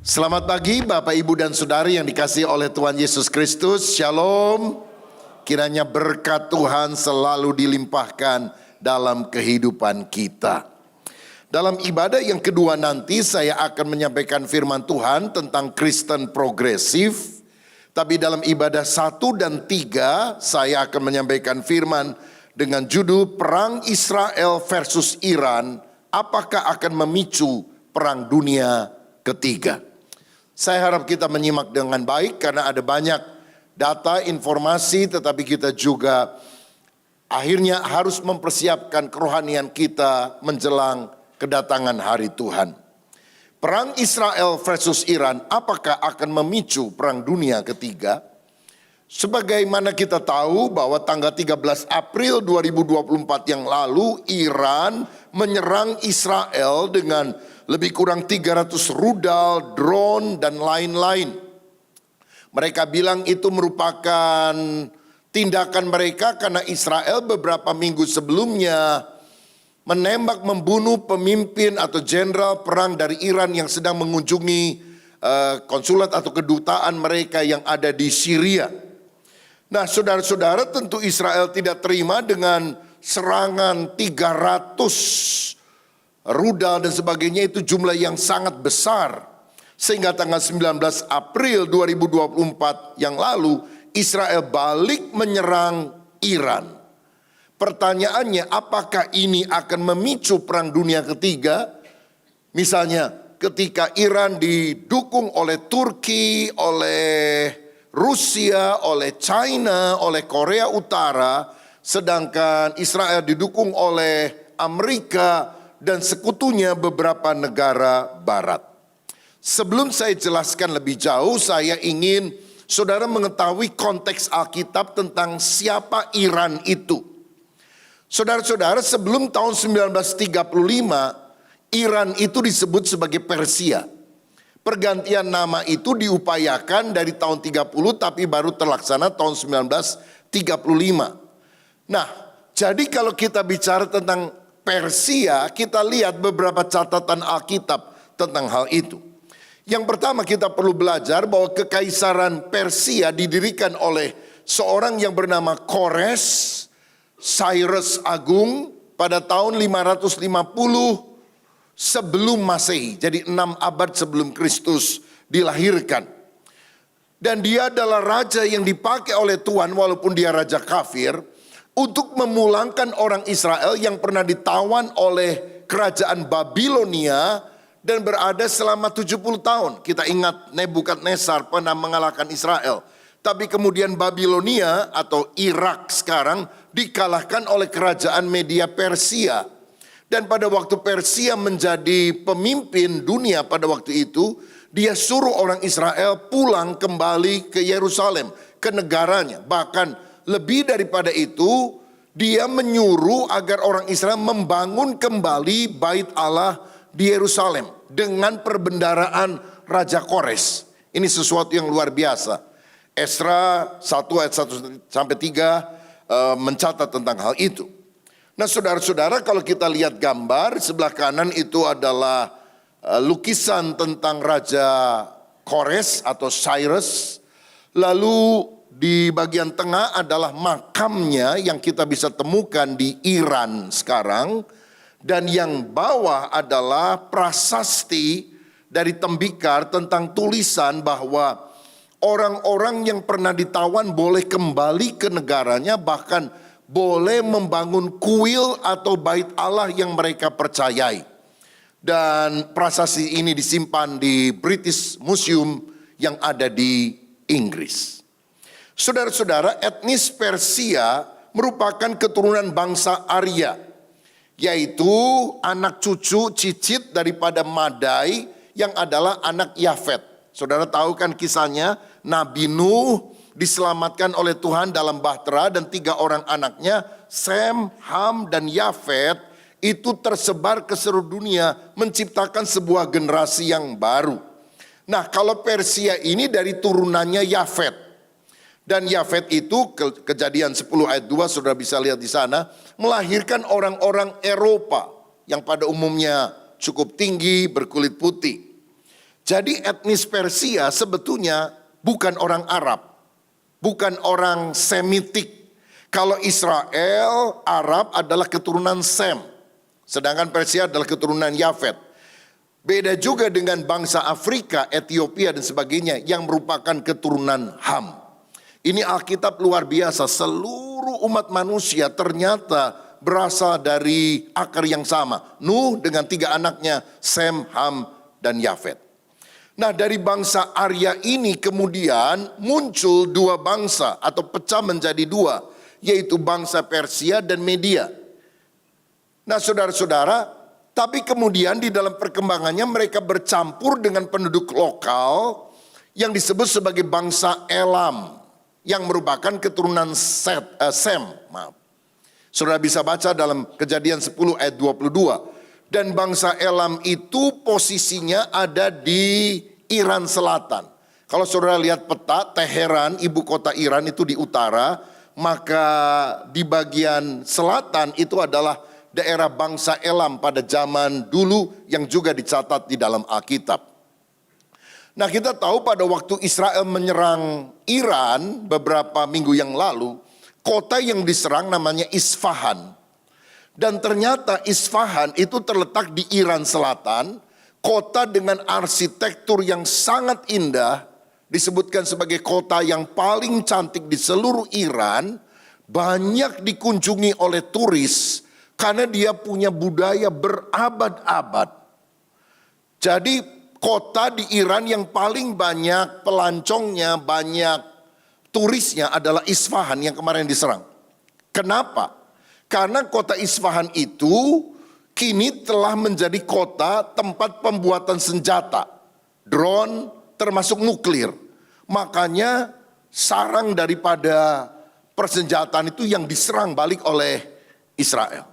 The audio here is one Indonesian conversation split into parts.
Selamat pagi Bapak, Ibu, dan Saudari yang dikasihi oleh Tuhan Yesus Kristus. Shalom. Kiranya berkat Tuhan selalu dilimpahkan dalam kehidupan kita. Dalam ibadah yang kedua nanti saya akan menyampaikan firman Tuhan tentang Kristen progresif. Tapi dalam ibadah 1 dan 3 saya akan menyampaikan firman dengan judul Perang Israel versus Iran. Apakah akan memicu perang dunia ketiga? Saya harap kita menyimak dengan baik karena ada banyak data, informasi, tetapi kita juga akhirnya harus mempersiapkan kerohanian kita menjelang kedatangan hari Tuhan. Perang Israel versus Iran, apakah akan memicu perang dunia ketiga? Sebagaimana kita tahu bahwa tanggal 13 April 2024 yang lalu, Iran menyerang Israel dengan lebih kurang 300 rudal, drone, dan lain-lain. Mereka bilang itu merupakan tindakan mereka karena Israel beberapa minggu sebelumnya menembak membunuh pemimpin atau jenderal perang dari Iran yang sedang mengunjungi konsulat atau kedutaan mereka yang ada di Syria. Nah, saudara-saudara, tentu Israel tidak terima dengan serangan 300 rudal dan sebagainya, itu jumlah yang sangat besar. Sehingga tanggal 19 April 2024 yang lalu, Israel balik menyerang Iran. Pertanyaannya, apakah ini akan memicu perang dunia ketiga? Misalnya ketika Iran didukung oleh Turki, oleh Rusia, oleh China, oleh Korea Utara, sedangkan Israel didukung oleh Amerika dan sekutunya beberapa negara barat. Sebelum saya jelaskan lebih jauh, saya ingin saudara mengetahui konteks Alkitab tentang siapa Iran itu. Saudara-saudara, sebelum tahun 1935, Iran itu disebut sebagai Persia. Pergantian nama itu diupayakan dari tahun 30 tapi baru terlaksana tahun 1935. Nah, jadi kalau kita bicara tentang Persia, kita lihat beberapa catatan Alkitab tentang hal itu. Yang pertama, kita perlu belajar bahwa kekaisaran Persia didirikan oleh seorang yang bernama Kores, Cyrus Agung, pada tahun 550 sebelum Masehi. Jadi 6 abad sebelum Kristus dilahirkan. Dan dia adalah raja yang dipakai oleh Tuhan walaupun dia raja kafir, untuk memulangkan orang Israel yang pernah ditawan oleh kerajaan Babilonia dan berada selama 70 tahun. Kita ingat Nebukadnezar pernah mengalahkan Israel. Tapi kemudian Babilonia atau Irak sekarang dikalahkan oleh kerajaan Media Persia. Dan pada waktu Persia menjadi pemimpin dunia pada waktu itu, dia suruh orang Israel pulang kembali ke Yerusalem, ke negaranya. Bahkan lebih daripada itu, dia menyuruh agar orang Israel membangun kembali bait Allah di Yerusalem dengan perbendaraan Raja Kores. Ini sesuatu yang luar biasa. Esra 1 ayat 1 sampai 3 mencatat tentang hal itu. Nah, saudara-saudara, kalau kita lihat gambar sebelah kanan itu adalah lukisan tentang Raja Kores atau Cyrus. Lalu di bagian tengah adalah makamnya yang kita bisa temukan di Iran sekarang. Dan yang bawah adalah prasasti dari tembikar tentang tulisan bahwa orang-orang yang pernah ditawan boleh kembali ke negaranya, bahkan boleh membangun kuil atau bait Allah yang mereka percayai. Dan prasasti ini disimpan di British Museum yang ada di Inggris. Saudara-saudara, etnis Persia merupakan keturunan bangsa Arya, yaitu anak cucu cicit daripada Madai yang adalah anak Yafet. Saudara tahu kan kisahnya, Nabi Nuh diselamatkan oleh Tuhan dalam bahtera dan 3 orang anaknya, Sem, Ham, dan Yafet, itu tersebar ke seluruh dunia menciptakan sebuah generasi yang baru. Nah, kalau Persia ini dari turunannya Yafet. Dan Yafet itu, Kejadian 10 ayat 2 saudara bisa lihat di sana, melahirkan orang-orang Eropa yang pada umumnya cukup tinggi, berkulit putih. Jadi etnis Persia sebetulnya bukan orang Arab, bukan orang Semitik. Kalau Israel, Arab adalah keturunan Sem, sedangkan Persia adalah keturunan Yafet. Beda juga dengan bangsa Afrika, Ethiopia dan sebagainya yang merupakan keturunan Ham. Ini Alkitab luar biasa, seluruh umat manusia ternyata berasal dari akar yang sama. Nuh dengan 3 anaknya, Sem, Ham, dan Yafet. Nah, dari bangsa Arya ini kemudian muncul 2 bangsa atau pecah menjadi 2, yaitu bangsa Persia dan Media. Nah, saudara-saudara, tapi kemudian di dalam perkembangannya mereka bercampur dengan penduduk lokal yang disebut sebagai bangsa Elam, yang merupakan keturunan Sem. Saudara bisa baca dalam Kejadian 10 ayat 22. Dan bangsa Elam itu posisinya ada di Iran Selatan. Kalau saudara lihat peta, Teheran, ibu kota Iran itu di utara, maka di bagian selatan itu adalah daerah bangsa Elam pada zaman dulu yang juga dicatat di dalam Alkitab. Nah, kita tahu pada waktu Israel menyerang Iran beberapa minggu yang lalu, kota yang diserang namanya Isfahan. Dan ternyata Isfahan itu terletak di Iran Selatan, kota dengan arsitektur yang sangat indah, disebutkan sebagai kota yang paling cantik di seluruh Iran, banyak dikunjungi oleh turis karena dia punya budaya berabad-abad. Jadi kota di Iran yang paling banyak pelancongnya, banyak turisnya adalah Isfahan yang kemarin diserang. Kenapa? Karena kota Isfahan itu kini telah menjadi kota tempat pembuatan senjata, drone termasuk nuklir. Makanya sarang daripada persenjataan itu yang diserang balik oleh Israel.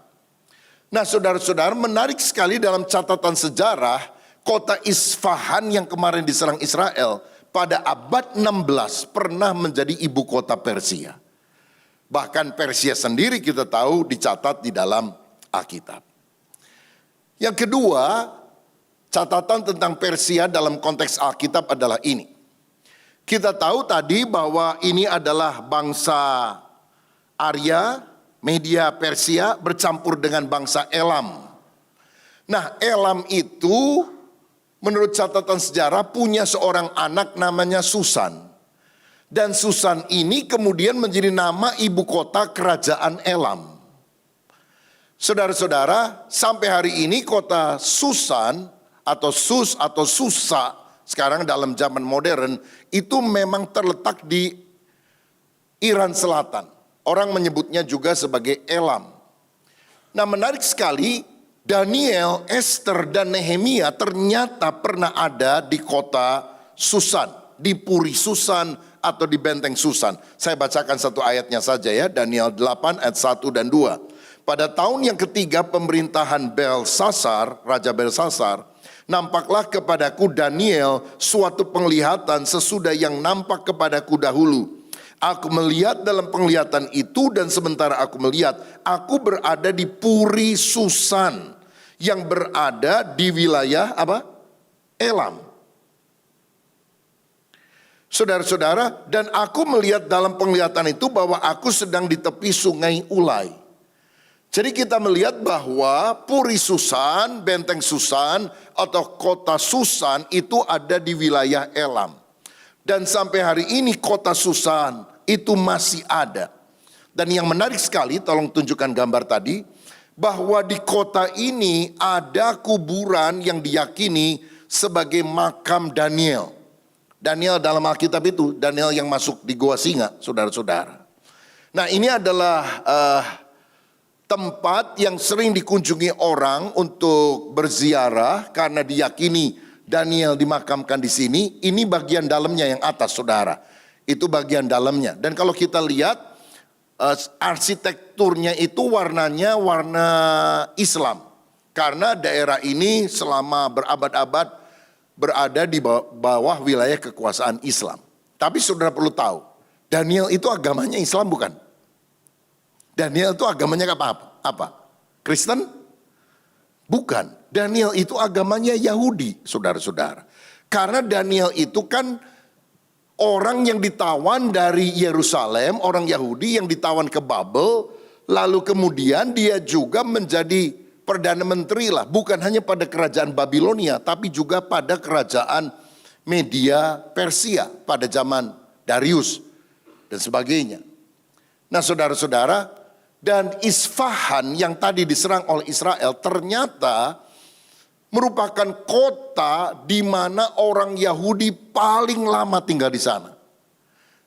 Nah, saudara-saudara, menarik sekali dalam catatan sejarah, kota Isfahan yang kemarin diserang Israel pada abad 16 pernah menjadi ibu kota Persia. Bahkan Persia sendiri kita tahu dicatat di dalam Alkitab. Yang kedua, catatan tentang Persia dalam konteks Alkitab adalah ini. Kita tahu tadi bahwa ini adalah bangsa Arya, Media Persia bercampur dengan bangsa Elam. Nah, Elam itu menurut catatan sejarah punya seorang anak namanya Susan. Dan Susan ini kemudian menjadi nama ibu kota kerajaan Elam. Saudara-saudara, sampai hari ini kota Susan atau Sus atau Susa sekarang dalam zaman modern itu memang terletak di Iran Selatan. Orang menyebutnya juga sebagai Elam. Nah, menarik sekali, Daniel, Esther, dan Nehemia ternyata pernah ada di kota Susan, di Puri Susan atau di Benteng Susan. Saya bacakan satu ayatnya saja ya, Daniel 8 ayat 1 dan 2. Pada tahun yang ketiga pemerintahan Belsasar, Raja Belsasar, nampaklah kepadaku Daniel suatu penglihatan sesudah yang nampak kepadaku dahulu. Aku melihat dalam penglihatan itu dan sementara aku melihat, aku berada di Puri Susan yang berada di wilayah apa? Elam. Saudara-saudara, dan aku melihat dalam penglihatan itu bahwa aku sedang di tepi sungai Ulai. Jadi kita melihat bahwa Puri Susan, Benteng Susan atau kota Susan itu ada di wilayah Elam. Dan sampai hari ini kota Susan itu masih ada. Dan yang menarik sekali, tolong tunjukkan gambar tadi, bahwa di kota ini ada kuburan yang diyakini sebagai makam Daniel. Daniel dalam Alkitab itu, Daniel yang masuk di Gua Singa, saudara-saudara. Nah, ini adalah tempat yang sering dikunjungi orang untuk berziarah karena diyakini Daniel dimakamkan di sini. Ini bagian dalamnya yang atas, saudara. Itu bagian dalamnya. Dan kalau kita lihat arsitekturnya itu warnanya warna Islam. Karena daerah ini selama berabad-abad berada di bawah wilayah kekuasaan Islam. Tapi saudara perlu tahu, Daniel itu agamanya Islam bukan? Daniel itu agamanya apa? Kristen? Bukan. Daniel itu agamanya Yahudi, saudara-saudara. Karena Daniel itu kan orang yang ditawan dari Yerusalem, orang Yahudi yang ditawan ke Babel, lalu kemudian dia juga menjadi Perdana Menteri lah. Bukan hanya pada kerajaan Babilonia, tapi juga pada kerajaan Media Persia pada zaman Darius dan sebagainya. Nah saudara-saudara, dan Isfahan yang tadi diserang oleh Israel ternyata merupakan kota di mana orang Yahudi paling lama tinggal di sana.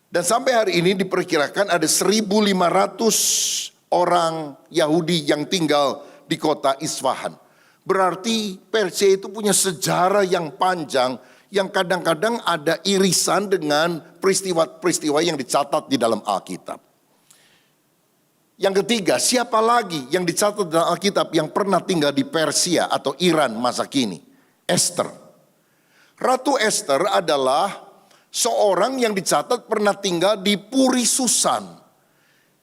Dan sampai hari ini diperkirakan ada 1.500 orang Yahudi yang tinggal di kota Isfahan. Berarti Persia itu punya sejarah yang panjang yang kadang-kadang ada irisan dengan peristiwa-peristiwa yang dicatat di dalam Alkitab. Yang ketiga, siapa lagi yang dicatat dalam Alkitab yang pernah tinggal di Persia atau Iran masa kini? Esther. Ratu Esther adalah seorang yang dicatat pernah tinggal di Puri Susan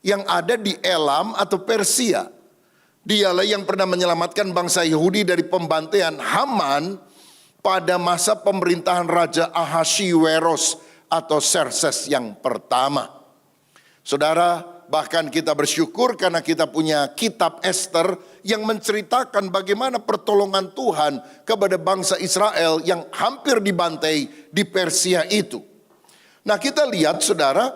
yang ada di Elam atau Persia. Dialah yang pernah menyelamatkan bangsa Yahudi dari pembantaian Haman pada masa pemerintahan Raja Ahasiweros atau Xerxes yang pertama. Saudara, bahkan kita bersyukur karena kita punya kitab Esther yang menceritakan bagaimana pertolongan Tuhan kepada bangsa Israel yang hampir dibantai di Persia itu. Nah kita lihat saudara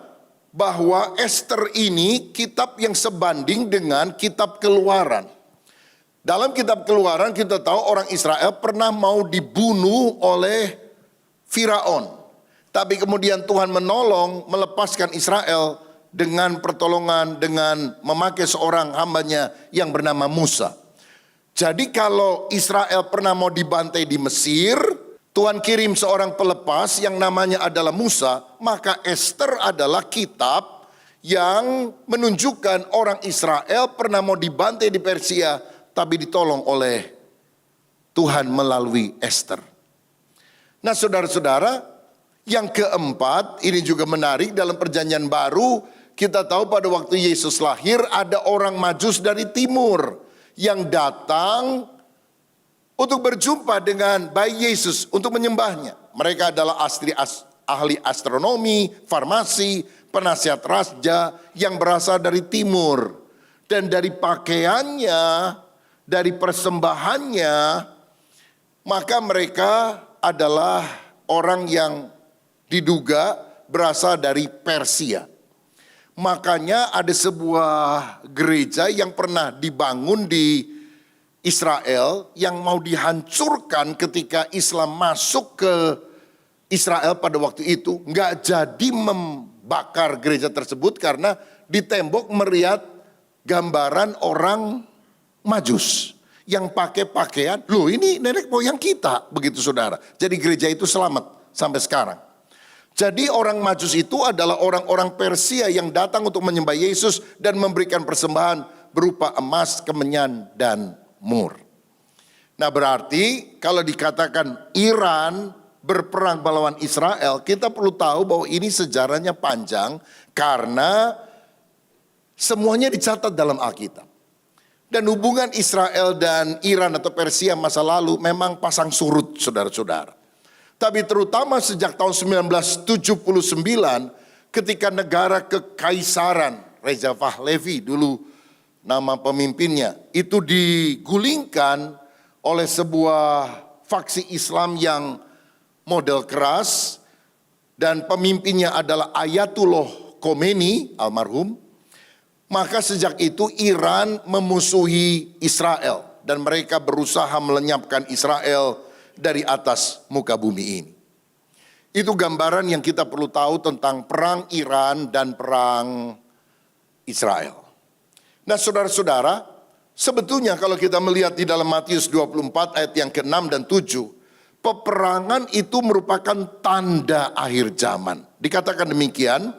bahwa Esther ini kitab yang sebanding dengan kitab Keluaran. Dalam kitab Keluaran kita tahu orang Israel pernah mau dibunuh oleh Firaun. Tapi kemudian Tuhan menolong melepaskan Israel dengan pertolongan, dengan memakai seorang hambanya yang bernama Musa. Jadi kalau Israel pernah mau dibantai di Mesir, Tuhan kirim seorang pelepas yang namanya adalah Musa, maka Esther adalah kitab yang menunjukkan orang Israel pernah mau dibantai di Persia, tapi ditolong oleh Tuhan melalui Esther. Nah saudara-saudara, yang keempat, ini juga menarik dalam perjanjian baru. Kita tahu pada waktu Yesus lahir ada orang Majus dari timur yang datang untuk berjumpa dengan bayi Yesus untuk menyembahnya. Mereka adalah ahli astronomi, farmasi, penasihat raja yang berasal dari timur. Dan dari pakaiannya, dari persembahannya, maka mereka adalah orang yang diduga berasal dari Persia. Makanya ada sebuah gereja yang pernah dibangun di Israel yang mau dihancurkan ketika Islam masuk ke Israel pada waktu itu. Nggak jadi membakar gereja tersebut karena di tembok melihat gambaran orang Majus yang pakai pakaian. Loh ini nenek moyang kita, begitu saudara. Jadi gereja itu selamat sampai sekarang. Jadi orang Majus itu adalah orang-orang Persia yang datang untuk menyembah Yesus dan memberikan persembahan berupa emas, kemenyan, dan mur. Nah berarti kalau dikatakan Iran berperang melawan Israel, kita perlu tahu bahwa ini sejarahnya panjang karena semuanya dicatat dalam Alkitab. Dan hubungan Israel dan Iran atau Persia masa lalu memang pasang surut saudara-saudara. Tapi terutama sejak tahun 1979 ketika negara kekaisaran Reza Pahlavi dulu nama pemimpinnya itu digulingkan oleh sebuah faksi Islam yang model keras dan pemimpinnya adalah Ayatullah Khomeini almarhum. Maka sejak itu Iran memusuhi Israel dan mereka berusaha melenyapkan Israel dari atas muka bumi ini. Itu gambaran yang kita perlu tahu tentang perang Iran dan perang Israel. Nah saudara-saudara, sebetulnya kalau kita melihat di dalam Matius 24 ayat yang ke-6 dan 7, peperangan itu merupakan tanda akhir zaman. Dikatakan demikian,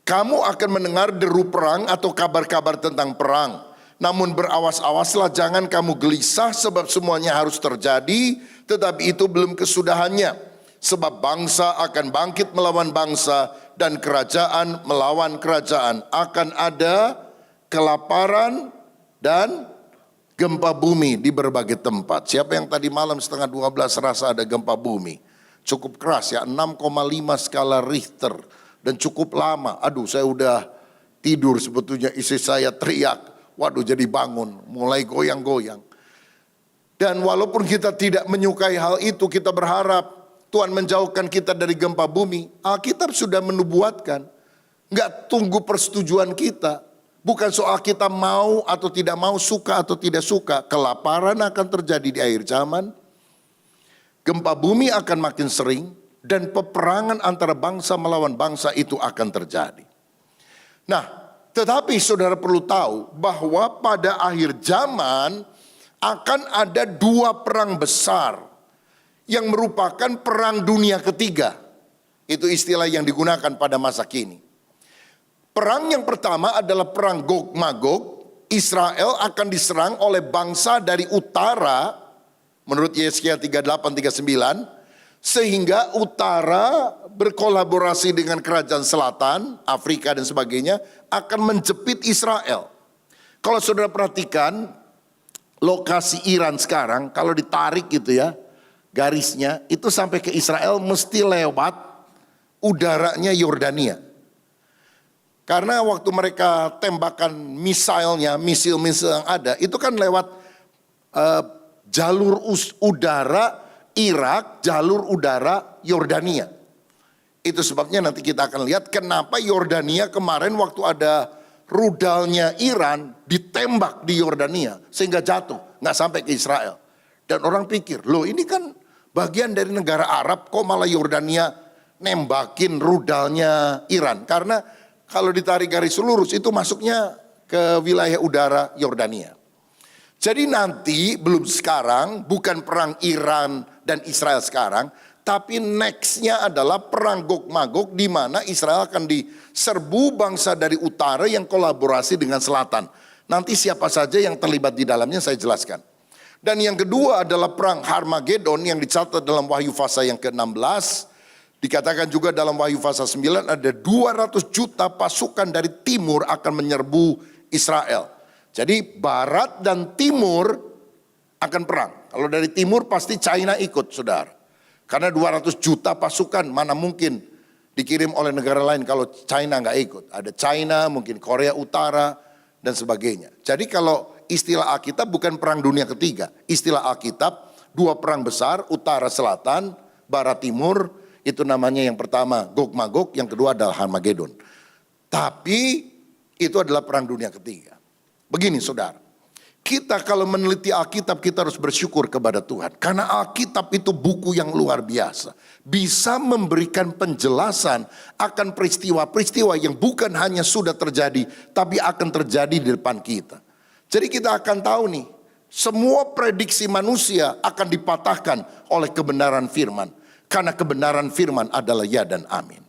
kamu akan mendengar deru perang atau kabar-kabar tentang perang. Namun berawas-awaslah jangan kamu gelisah sebab semuanya harus terjadi, tetapi itu belum kesudahannya. Sebab bangsa akan bangkit melawan bangsa dan kerajaan melawan kerajaan. Akan ada kelaparan dan gempa bumi di berbagai tempat. Siapa yang tadi malam 11:30 rasa ada gempa bumi? Cukup keras ya, 6,5 skala Richter. Dan cukup lama, aduh saya udah tidur sebetulnya, istri saya teriak. Waduh jadi bangun, mulai goyang-goyang. Dan walaupun kita tidak menyukai hal itu, kita berharap Tuhan menjauhkan kita dari gempa bumi. Alkitab sudah menubuatkan, nggak tunggu persetujuan kita. Bukan soal kita mau atau tidak mau, suka atau tidak suka. Kelaparan akan terjadi di akhir zaman. Gempa bumi akan makin sering. Dan peperangan antara bangsa melawan bangsa itu akan terjadi. Nah, tetapi saudara perlu tahu bahwa pada akhir zaman akan ada dua perang besar yang merupakan perang dunia ketiga. Itu istilah yang digunakan pada masa kini. Perang yang pertama adalah perang Gog-Magog. Israel akan diserang oleh bangsa dari utara menurut Yesaya 38-39. Sehingga utara berkolaborasi dengan kerajaan selatan, Afrika dan sebagainya, akan menjepit Israel. Kalau saudara perhatikan, lokasi Iran sekarang, kalau ditarik gitu ya, garisnya, itu sampai ke Israel mesti lewat udaranya Yordania. Karena waktu mereka tembakan misilnya, misil-misil yang ada, itu kan lewat jalur udara Irak, jalur udara Yordania. Itu sebabnya nanti kita akan lihat kenapa Yordania kemarin waktu ada rudalnya Iran ditembak di Yordania sehingga jatuh, nggak sampai ke Israel. Dan orang pikir, loh ini kan bagian dari negara Arab, kok malah Yordania nembakin rudalnya Iran? Karena kalau ditarik garis lurus itu masuknya ke wilayah udara Yordania. Jadi nanti belum sekarang, bukan perang Iran dan Israel sekarang, tapi nextnya adalah perang Gog-Magog di mana Israel akan diserbu bangsa dari utara yang kolaborasi dengan selatan. Nanti siapa saja yang terlibat di dalamnya saya jelaskan. Dan yang kedua adalah perang Harmagedon yang dicatat dalam Wahyu pasal yang ke-16. Dikatakan juga dalam Wahyu pasal 9 ada 200 juta pasukan dari timur akan menyerbu Israel. Jadi barat dan timur akan perang. Kalau dari timur pasti China ikut, saudara. Karena 200 juta pasukan mana mungkin dikirim oleh negara lain kalau China nggak ikut. Ada China, mungkin Korea Utara dan sebagainya. Jadi kalau istilah Alkitab bukan perang dunia ketiga. Istilah Alkitab dua perang besar, utara selatan, barat timur. Itu namanya yang pertama Gog-Magog, yang kedua adalah Harmagedon. Tapi itu adalah perang dunia ketiga. Begini saudara, kita kalau meneliti Alkitab kita harus bersyukur kepada Tuhan. Karena Alkitab itu buku yang luar biasa. Bisa memberikan penjelasan akan peristiwa-peristiwa yang bukan hanya sudah terjadi, tapi akan terjadi di depan kita. Jadi kita akan tahu nih, semua prediksi manusia akan dipatahkan oleh kebenaran firman. Karena kebenaran firman adalah ya dan amin.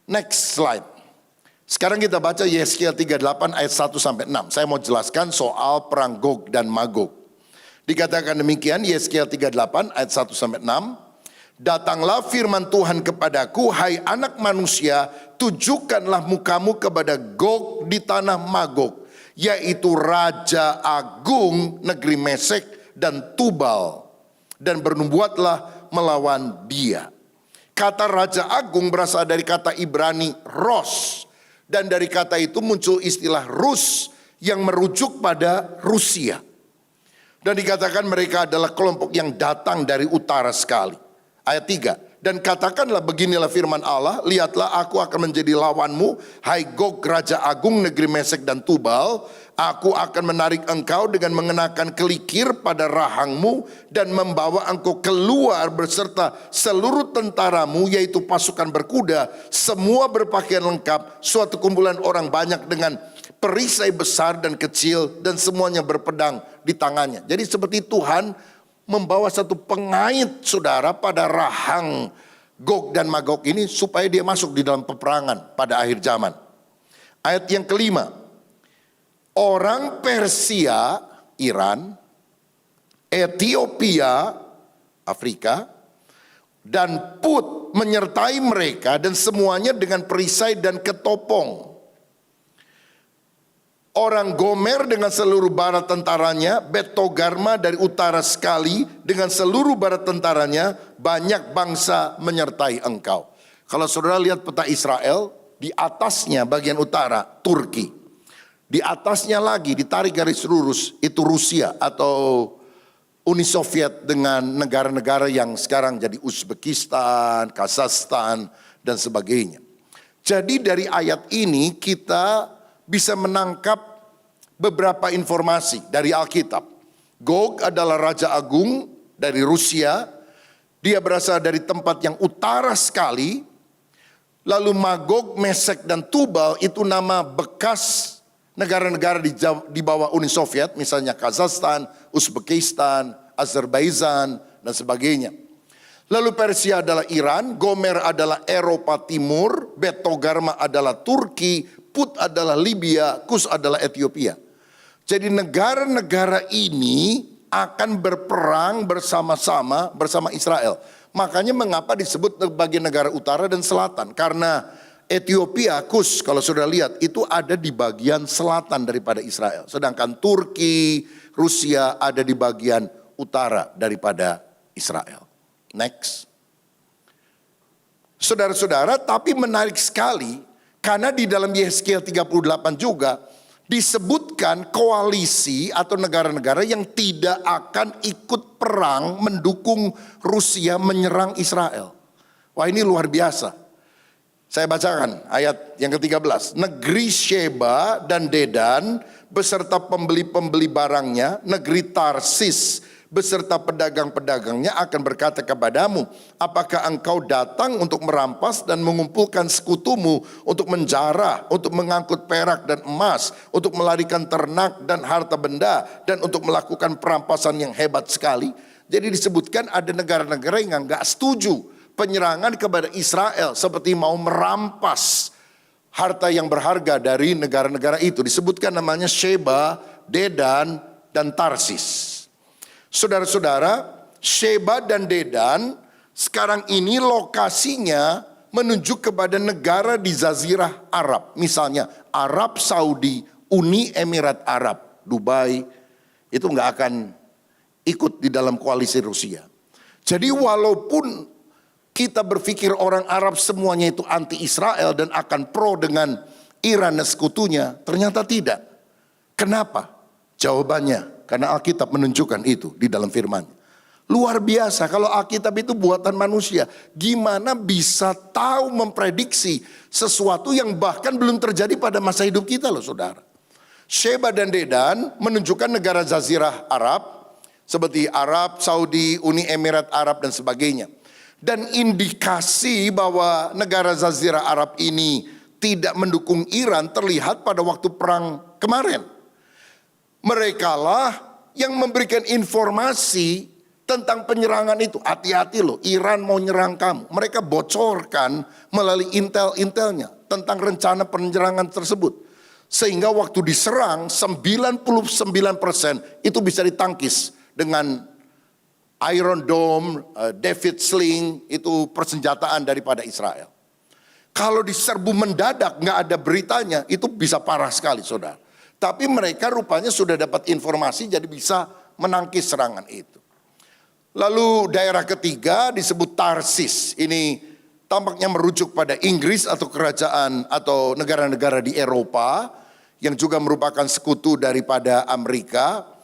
Next slide. Sekarang kita baca Yesaya 38 ayat 1-6. Saya mau jelaskan soal perang Gog dan Magog. Dikatakan demikian Yesaya 38 ayat 1-6. Datanglah firman Tuhan kepadaku, hai anak manusia, tujukanlah mukamu kepada Gog di tanah Magog, yaitu Raja Agung negeri Mesek dan Tubal, dan bernubuatlah melawan dia. Kata Raja Agung berasal dari kata Ibrani Ros. Dan dari kata itu muncul istilah Rus yang merujuk pada Rusia. Dan dikatakan mereka adalah kelompok yang datang dari utara sekali. Ayat 3. Dan katakanlah beginilah firman Allah, lihatlah aku akan menjadi lawanmu, hai Gog Raja Agung negeri Mesek dan Tubal. Aku akan menarik engkau dengan mengenakan kelikir pada rahangmu dan membawa engkau keluar beserta seluruh tentaramu, yaitu pasukan berkuda, semua berpakaian lengkap, suatu kumpulan orang banyak dengan perisai besar dan kecil, dan semuanya berpedang di tangannya. Jadi seperti Tuhan membawa satu pengait saudara pada rahang Gog dan Magog ini supaya dia masuk di dalam peperangan pada akhir zaman. Ayat yang kelima. Orang Persia, Iran, Ethiopia, Afrika, dan Put menyertai mereka dan semuanya dengan perisai dan ketopong. Orang Gomer dengan seluruh bala tentaranya, Bet Togarma dari utara sekali dengan seluruh bala tentaranya, banyak bangsa menyertai engkau. Kalau saudara lihat peta Israel, di atasnya bagian utara Turki. Di atasnya lagi ditarik garis lurus itu Rusia atau Uni Soviet dengan negara-negara yang sekarang jadi Uzbekistan, Kazakhstan dan sebagainya. Jadi dari ayat ini kita bisa menangkap beberapa informasi dari Alkitab. Gog adalah raja agung dari Rusia. Dia berasal dari tempat yang utara sekali. Lalu Magog, Mesek dan Tubal itu nama bekas negara-negara di bawah Uni Soviet. Misalnya Kazakhstan, Uzbekistan, Azerbaijan dan sebagainya. Lalu Persia adalah Iran, Gomer adalah Eropa Timur, Bet Togarma adalah Turki, Put adalah Libya, Kus adalah Ethiopia. Jadi negara-negara ini akan berperang bersama-sama bersama Israel. Makanya mengapa disebut bagian negara utara dan selatan. Karena Ethiopia, Kus kalau sudah lihat itu ada di bagian selatan daripada Israel. Sedangkan Turki, Rusia ada di bagian utara daripada Israel. Next. Saudara-saudara, tapi menarik sekali karena di dalam Yehezkiel 38 juga disebutkan koalisi atau negara-negara yang tidak akan ikut perang mendukung Rusia menyerang Israel. Wah, ini luar biasa. Saya bacakan ayat yang ke-13. Negeri Sheba dan Dedan beserta pembeli-pembeli barangnya, negeri Tarsis beserta pedagang-pedagangnya akan berkata kepadamu, apakah engkau datang untuk merampas dan mengumpulkan sekutumu untuk menjarah, untuk mengangkut perak dan emas, untuk melarikan ternak dan harta benda, dan untuk melakukan perampasan yang hebat sekali. Jadi disebutkan ada negara-negara yang enggak setuju penyerangan kepada Israel, seperti mau merampas harta yang berharga dari negara-negara itu. Disebutkan namanya Sheba, Dedan, dan Tarsis. Saudara-saudara, Sheba dan Dedan sekarang ini lokasinya menunjuk kepada negara di Jazirah Arab. Misalnya Arab Saudi, Uni Emirat Arab, Dubai, itu nggak akan ikut di dalam koalisi Rusia. Jadi walaupun kita berpikir orang Arab semuanya itu anti Israel dan akan pro dengan Iran dan sekutunya, ternyata tidak. Kenapa? Jawabannya, karena Alkitab menunjukkan itu di dalam firman. Luar biasa kalau Alkitab itu buatan manusia. Gimana bisa tahu memprediksi sesuatu yang bahkan belum terjadi pada masa hidup kita loh saudara. Sheba dan Dedan menunjukkan negara Jazirah Arab. Seperti Arab, Saudi, Uni Emirat Arab dan sebagainya. Dan indikasi bahwa negara Jazirah Arab ini tidak mendukung Iran terlihat pada waktu perang kemarin. Merekalah yang memberikan informasi tentang penyerangan itu. Hati-hati loh, Iran mau nyerang kamu. Mereka bocorkan melalui intel-intelnya tentang rencana penyerangan tersebut. Sehingga waktu diserang 99% itu bisa ditangkis dengan Iron Dome, David Sling, itu persenjataan daripada Israel. Kalau diserbu mendadak nggak ada beritanya, itu bisa parah sekali saudara. Tapi mereka rupanya sudah dapat informasi jadi bisa menangkis serangan itu. Lalu daerah ketiga disebut Tarsis. Ini tampaknya merujuk pada Inggris atau kerajaan atau negara-negara di Eropa yang juga merupakan sekutu daripada Amerika.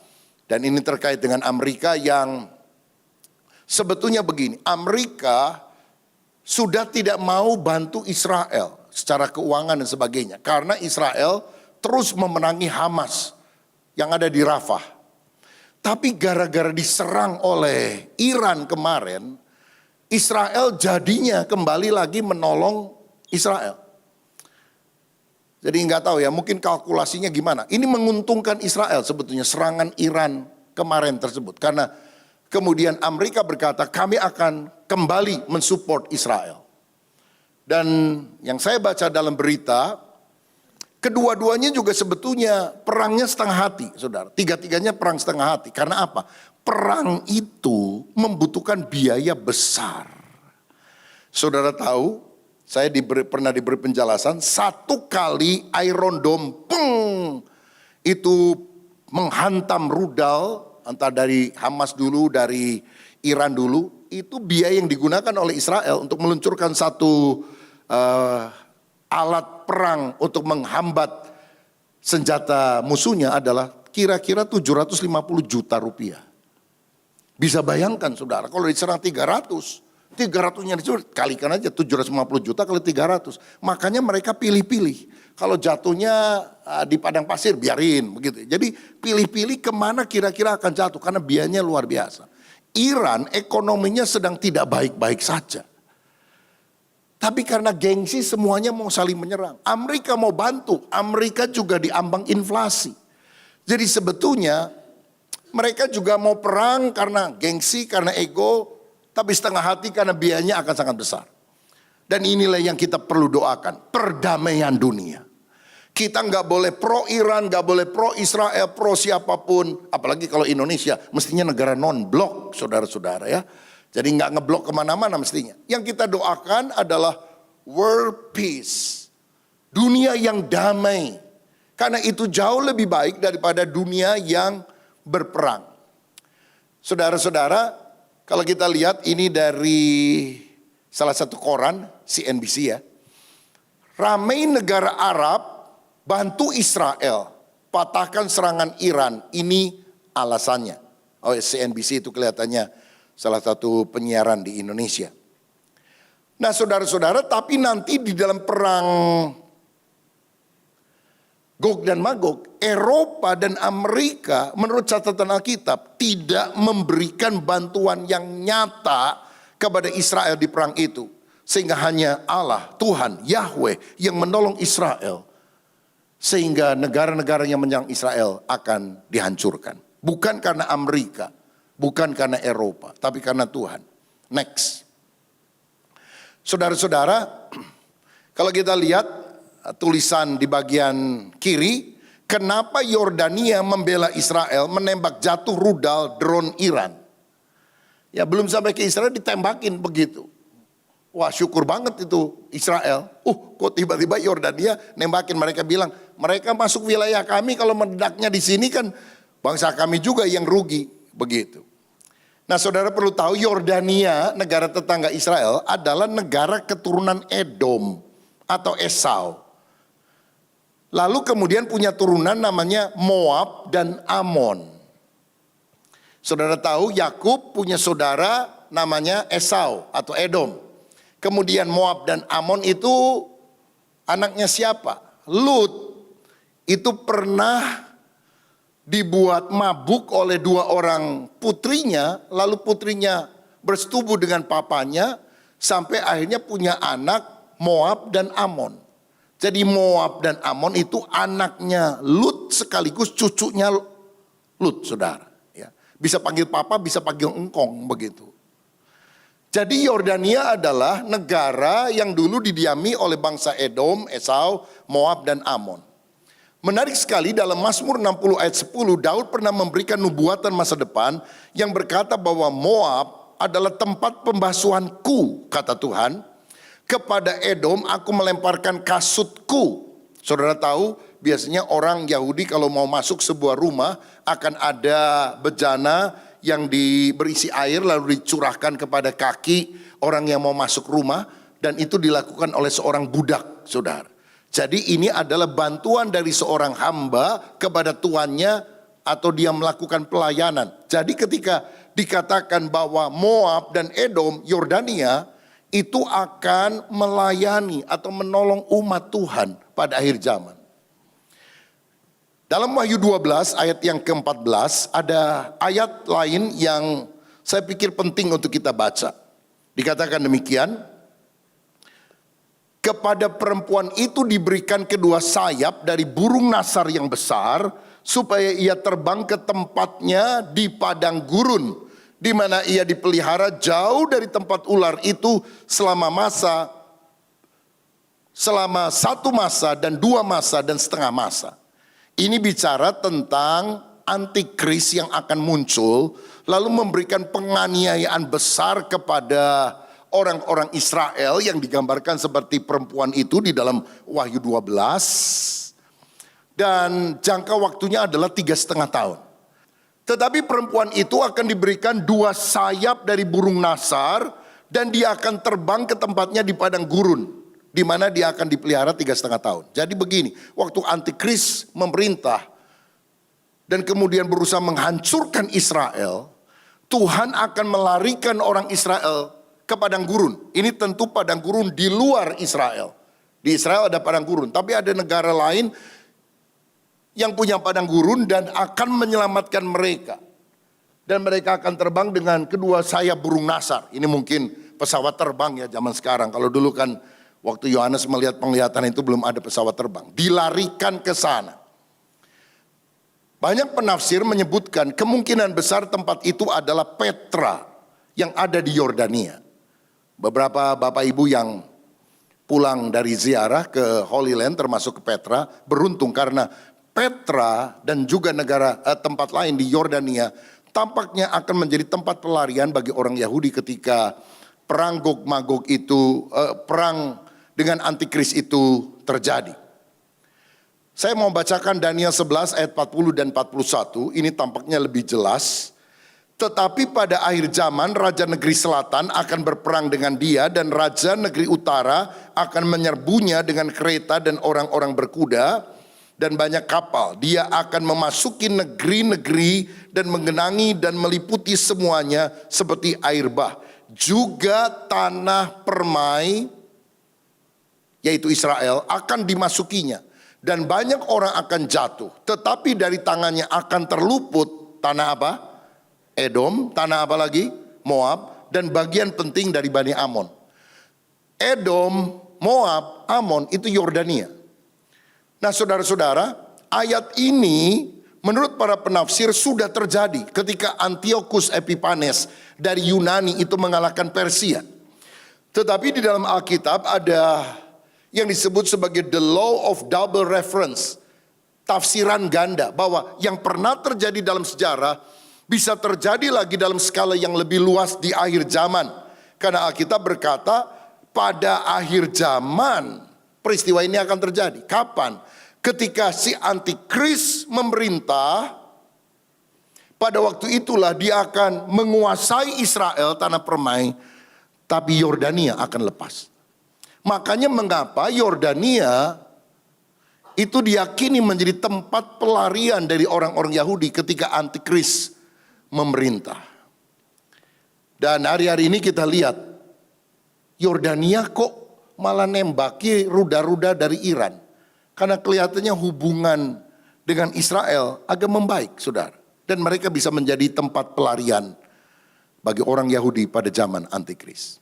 Dan ini terkait dengan Amerika yang sebetulnya begini, Amerika sudah tidak mau bantu Israel secara keuangan dan sebagainya. Karena Israel terus memenangi Hamas yang ada di Rafah. Tapi gara-gara diserang oleh Iran kemarin, Israel jadinya kembali lagi menolong Israel. Jadi nggak tahu ya, mungkin kalkulasinya gimana. Ini menguntungkan Israel sebetulnya serangan Iran kemarin tersebut. Karena kemudian Amerika berkata kami akan kembali mensupport Israel. Dan yang saya baca dalam berita, kedua-duanya juga sebetulnya perangnya setengah hati, saudara. Tiga-tiganya perang setengah hati. Karena apa? Perang itu membutuhkan biaya besar. Saudara tahu, saya pernah diberi penjelasan, satu kali Iron Dome, peng, itu menghantam rudal, entah dari Hamas dulu, dari Iran dulu, itu biaya yang digunakan oleh Israel untuk meluncurkan satu alat perang untuk menghambat senjata musuhnya adalah kira-kira 750 juta rupiah. Bisa bayangkan saudara, kalau diserang 300-nya dicuri, kalikan aja 750 juta kali 300. Makanya mereka pilih-pilih. Kalau jatuhnya di padang pasir, biarin begitu. Jadi pilih-pilih kemana kira-kira akan jatuh, karena biayanya luar biasa. Iran ekonominya sedang tidak baik-baik saja. Tapi karena gengsi semuanya mau saling menyerang. Amerika mau bantu, Amerika juga diambang inflasi. Jadi sebetulnya mereka juga mau perang karena gengsi, karena ego, tapi setengah hati karena biayanya akan sangat besar. Dan inilah yang kita perlu doakan, perdamaian dunia. Kita nggak boleh pro Iran, nggak boleh pro Israel, pro siapapun. Apalagi kalau Indonesia, mestinya negara non-blok, saudara-saudara ya. Jadi nggak ngeblok kemana-mana mestinya. Yang kita doakan adalah world peace. Dunia yang damai. Karena itu jauh lebih baik daripada dunia yang berperang. Saudara-saudara, kalau kita lihat ini dari salah satu koran, CNBC ya. Ramai negara Arab bantu Israel patahkan serangan Iran. Ini alasannya. Oh, CNBC itu kelihatannya salah satu penyiaran di Indonesia. Nah saudara-saudara, tapi nanti di dalam perang Gog dan Magog, Eropa dan Amerika menurut catatan Alkitab tidak memberikan bantuan yang nyata kepada Israel di perang itu. Sehingga hanya Allah, Tuhan, Yahweh yang menolong Israel. Sehingga negara-negara yang menyerang Israel akan dihancurkan. Bukan karena Amerika, bukan karena Eropa, tapi karena Tuhan. Next. Saudara-saudara, kalau kita lihat tulisan di bagian kiri, kenapa Yordania membela Israel menembak jatuh rudal drone Iran? Ya belum sampai ke Israel ditembakin begitu. Wah syukur banget itu Israel. Kok tiba-tiba Yordania nembakin, mereka bilang mereka masuk wilayah kami, kalau meledaknya di sini kan bangsa kami juga yang rugi begitu. Nah saudara perlu tahu, Yordania negara tetangga Israel adalah negara keturunan Edom atau Esau. Lalu kemudian punya turunan namanya Moab dan Amon. Saudara tahu Yakub punya saudara namanya Esau atau Edom. Kemudian Moab dan Amon itu anaknya siapa? Lut. Itu pernah dibuat mabuk oleh dua orang putrinya. Lalu putrinya bersetubuh dengan papanya. Sampai akhirnya punya anak Moab dan Amon. Jadi Moab dan Amon itu anaknya Lut sekaligus cucunya Lut, saudara. Ya. Bisa panggil papa, bisa panggil engkong begitu. Jadi Yordania adalah negara yang dulu didiami oleh bangsa Edom, Esau, Moab dan Amon. Menarik sekali dalam Mazmur 60 ayat 10, Daud pernah memberikan nubuatan masa depan yang berkata bahwa Moab adalah tempat pembasuhanku, kata Tuhan. Kepada Edom aku melemparkan kasutku. Saudara tahu biasanya orang Yahudi kalau mau masuk sebuah rumah akan ada bejana yang berisi air lalu dicurahkan kepada kaki orang yang mau masuk rumah. Dan itu dilakukan oleh seorang budak, saudara. Jadi ini adalah bantuan dari seorang hamba kepada tuannya atau dia melakukan pelayanan. Jadi ketika dikatakan bahwa Moab dan Edom, Yordania itu akan melayani atau menolong umat Tuhan pada akhir zaman. Dalam Wahyu 12 ayat yang ke-14 ada ayat lain yang saya pikir penting untuk kita baca. Dikatakan demikian, kepada perempuan itu diberikan kedua sayap dari burung nasar yang besar, supaya ia terbang ke tempatnya di padang gurun, di mana ia dipelihara jauh dari tempat ular itu selama 1 masa dan 2 masa dan setengah masa. Ini bicara tentang antikris yang akan muncul, lalu memberikan penganiayaan besar kepada orang-orang Israel yang digambarkan seperti perempuan itu di dalam Wahyu 12. dan jangka waktunya adalah 3,5 tahun. Tetapi perempuan itu akan diberikan 2 sayap dari burung nasar dan dia akan terbang ke tempatnya di padang gurun, di mana dia akan dipelihara 3,5 tahun. Jadi begini, waktu antikris memerintah dan kemudian berusaha menghancurkan Israel, Tuhan akan melarikan orang Israel ke padang gurun. Ini tentu padang gurun di luar Israel. Di Israel ada padang gurun, tapi ada negara lain yang punya padang gurun dan akan menyelamatkan mereka. Dan mereka akan terbang dengan kedua sayap burung nasar. Ini mungkin pesawat terbang ya zaman sekarang. Kalau dulu kan waktu Yohanes melihat penglihatan itu belum ada pesawat terbang. Dilarikan ke sana. Banyak penafsir menyebutkan kemungkinan besar tempat itu adalah Petra yang ada di Yordania. Beberapa bapak ibu yang pulang dari ziarah ke Holy Land termasuk ke Petra beruntung karena Petra dan juga tempat lain di Yordania tampaknya akan menjadi tempat pelarian bagi orang Yahudi ketika perang Gog Magog itu, perang dengan antikris itu terjadi. Saya mau bacakan Daniel 11 ayat 40 dan 41, ini tampaknya lebih jelas. Tetapi pada akhir zaman Raja Negeri Selatan akan berperang dengan dia dan Raja Negeri Utara akan menyerbunya dengan kereta dan orang-orang berkuda dan banyak kapal. Dia akan memasuki negeri-negeri dan menggenangi dan meliputi semuanya seperti air bah. Juga tanah permai, yaitu Israel, akan dimasukinya. Dan banyak orang akan jatuh. Tetapi dari tangannya akan terluput tanah apa? Edom, tanah apa lagi? Moab, dan bagian penting dari Bani Amon. Edom, Moab, Amon itu Yordania. Nah saudara-saudara, ayat ini menurut para penafsir sudah terjadi ketika Antiochus Epiphanes dari Yunani itu mengalahkan Persia. Tetapi di dalam Alkitab ada yang disebut sebagai the law of double reference. Tafsiran ganda bahwa yang pernah terjadi dalam sejarah bisa terjadi lagi dalam skala yang lebih luas di akhir zaman. Karena Alkitab berkata pada akhir zaman peristiwa ini akan terjadi. Kapan? Ketika si antikris memerintah, pada waktu itulah dia akan menguasai Israel, tanah permai, tapi Yordania akan lepas. Makanya mengapa Yordania itu diyakini menjadi tempat pelarian dari orang-orang Yahudi ketika antikris memerintah. Dan hari-hari ini kita lihat, Yordania kok malah nembaki rudal-rudal dari Iran. Karena kelihatannya hubungan dengan Israel agak membaik, saudara. Dan mereka bisa menjadi tempat pelarian bagi orang Yahudi pada zaman antikris.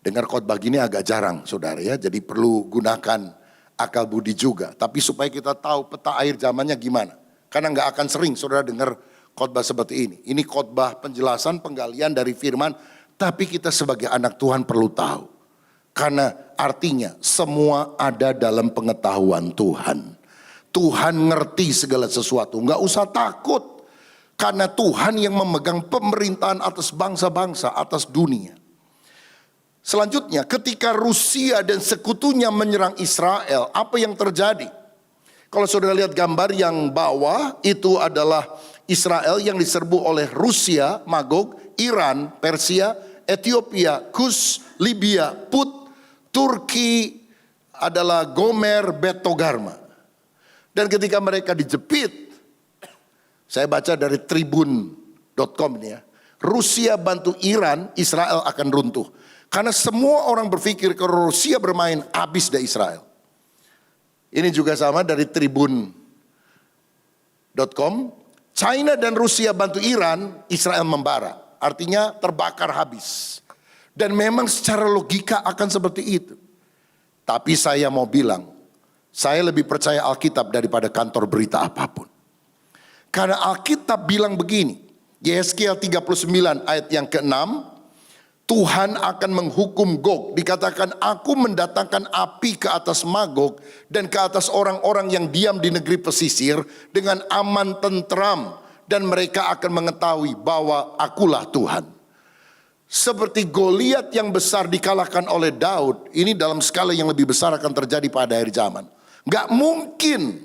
Dengar khotbah gini agak jarang, saudara ya. Jadi perlu gunakan akal budi juga. Tapi supaya kita tahu peta akhir zamannya gimana. Karena nggak akan sering saudara dengar khotbah seperti ini. Ini khotbah penjelasan, penggalian dari firman. Tapi kita sebagai anak Tuhan perlu tahu. Karena artinya semua ada dalam pengetahuan Tuhan. Tuhan ngerti segala sesuatu. Nggak usah takut. Karena Tuhan yang memegang pemerintahan atas bangsa-bangsa, atas dunia. Selanjutnya ketika Rusia dan sekutunya menyerang Israel, apa yang terjadi? Kalau saudara lihat gambar yang bawah, itu adalah Israel yang diserbu oleh Rusia, Magog, Iran, Persia, Ethiopia, Kus, Libya, Put, Turki adalah Gomer, Bet-Togarma. Dan ketika mereka dijepit, saya baca dari tribun.com ini ya, Rusia bantu Iran, Israel akan runtuh. Karena semua orang berpikir kalau Rusia bermain, habis deh Israel. Ini juga sama dari tribun.com, China dan Rusia bantu Iran, Israel membara. Artinya terbakar habis. Dan memang secara logika akan seperti itu. Tapi saya mau bilang, saya lebih percaya Alkitab daripada kantor berita apapun. Karena Alkitab bilang begini, Yehezkiel 39 ayat yang ke-6, Tuhan akan menghukum Gog. Dikatakan aku mendatangkan api ke atas Magog dan ke atas orang-orang yang diam di negeri pesisir dengan aman tentram. Dan mereka akan mengetahui bahwa akulah Tuhan. Seperti Goliat yang besar dikalahkan oleh Daud, ini dalam skala yang lebih besar akan terjadi pada akhir zaman. Gak mungkin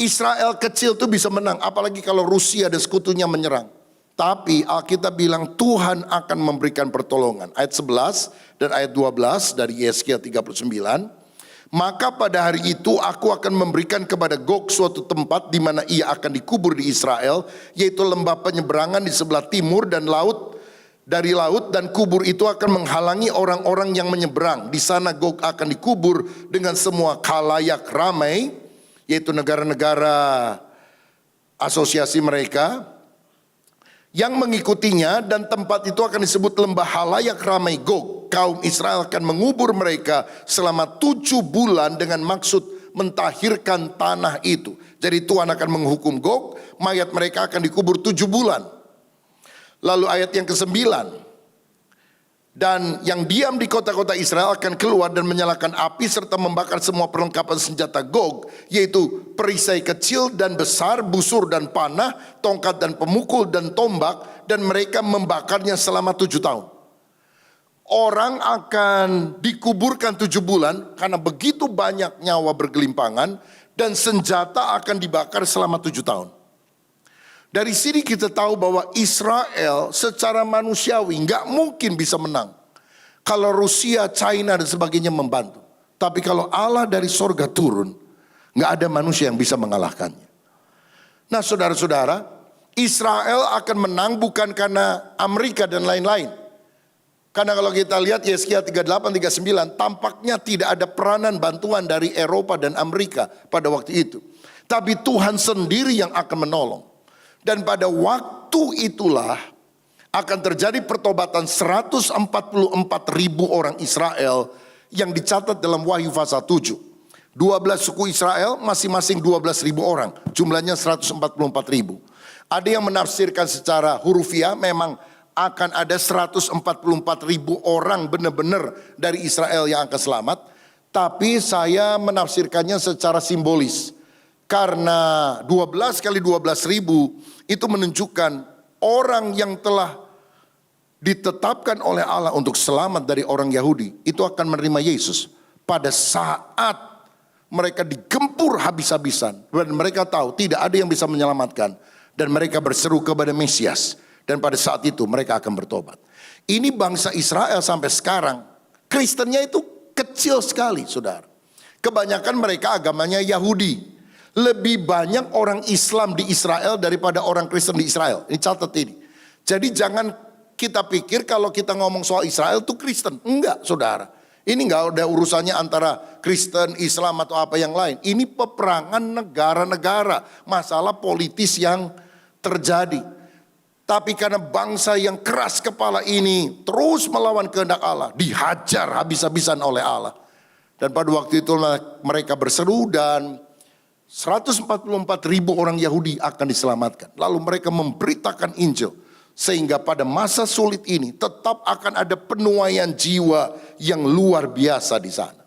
Israel kecil tuh bisa menang, apalagi kalau Rusia dan sekutunya menyerang. Tapi Alkitab bilang Tuhan akan memberikan pertolongan. Ayat 11 dan ayat 12 dari Yesaya 39. Maka pada hari itu aku akan memberikan kepada Gog suatu tempat di mana ia akan dikubur di Israel, yaitu lembah penyeberangan di sebelah timur dan laut dari laut, dan kubur itu akan menghalangi orang-orang yang menyeberang. Di sana Gog akan dikubur dengan semua khalayak ramai, yaitu negara-negara asosiasi mereka yang mengikutinya, dan tempat itu akan disebut lembah halayak ramai Gog. Kaum Israel akan mengubur mereka selama 7 bulan dengan maksud mentahirkan tanah itu. Jadi Tuhan akan menghukum Gog, mayat mereka akan dikubur 7 bulan. Lalu ayat yang ke-9, dan yang diam di kota-kota Israel akan keluar dan menyalakan api serta membakar semua perlengkapan senjata Gog, yaitu perisai kecil dan besar, busur dan panah, tongkat dan pemukul dan tombak, dan mereka membakarnya selama 7 tahun. Orang akan dikuburkan 7 bulan karena begitu banyak nyawa bergelimpangan, dan senjata akan dibakar selama 7 tahun. Dari sini kita tahu bahwa Israel secara manusiawi nggak mungkin bisa menang kalau Rusia, China dan sebagainya membantu. Tapi kalau Allah dari sorga turun, nggak ada manusia yang bisa mengalahkannya. Nah saudara-saudara, Israel akan menang bukan karena Amerika dan lain-lain. Karena kalau kita lihat Yesaya 38-39, tampaknya tidak ada peranan bantuan dari Eropa dan Amerika pada waktu itu. Tapi Tuhan sendiri yang akan menolong. Dan pada waktu itulah akan terjadi pertobatan 144.000 orang Israel yang dicatat dalam Wahyu pasal 7. 12 suku Israel masing-masing 12.000 orang, jumlahnya 144.000. Ada yang menafsirkan secara hurufiah, memang akan ada 144.000 orang benar-benar dari Israel yang akan selamat. Tapi saya menafsirkannya secara simbolis. Karena 12 kali 12.000 itu menunjukkan orang yang telah ditetapkan oleh Allah untuk selamat dari orang Yahudi, itu akan menerima Yesus pada saat mereka digempur habis-habisan. Dan mereka tahu tidak ada yang bisa menyelamatkan. Dan mereka berseru kepada Mesias. Dan pada saat itu mereka akan bertobat. Ini bangsa Israel sampai sekarang, Kristennya itu kecil sekali, saudara. Kebanyakan mereka agamanya Yahudi. Lebih banyak orang Islam di Israel daripada orang Kristen di Israel. Ini catat ini. Jadi jangan kita pikir kalau kita ngomong soal Israel itu Kristen. Enggak, saudara. Ini enggak ada urusannya antara Kristen, Islam atau apa yang lain. Ini peperangan negara-negara. Masalah politis yang terjadi. Tapi karena bangsa yang keras kepala ini terus melawan kehendak Allah, dihajar habis-habisan oleh Allah. Dan pada waktu itu mereka berseru dan 144.000 orang Yahudi akan diselamatkan. Lalu mereka memberitakan Injil. Sehingga pada masa sulit ini tetap akan ada penuaian jiwa yang luar biasa di sana.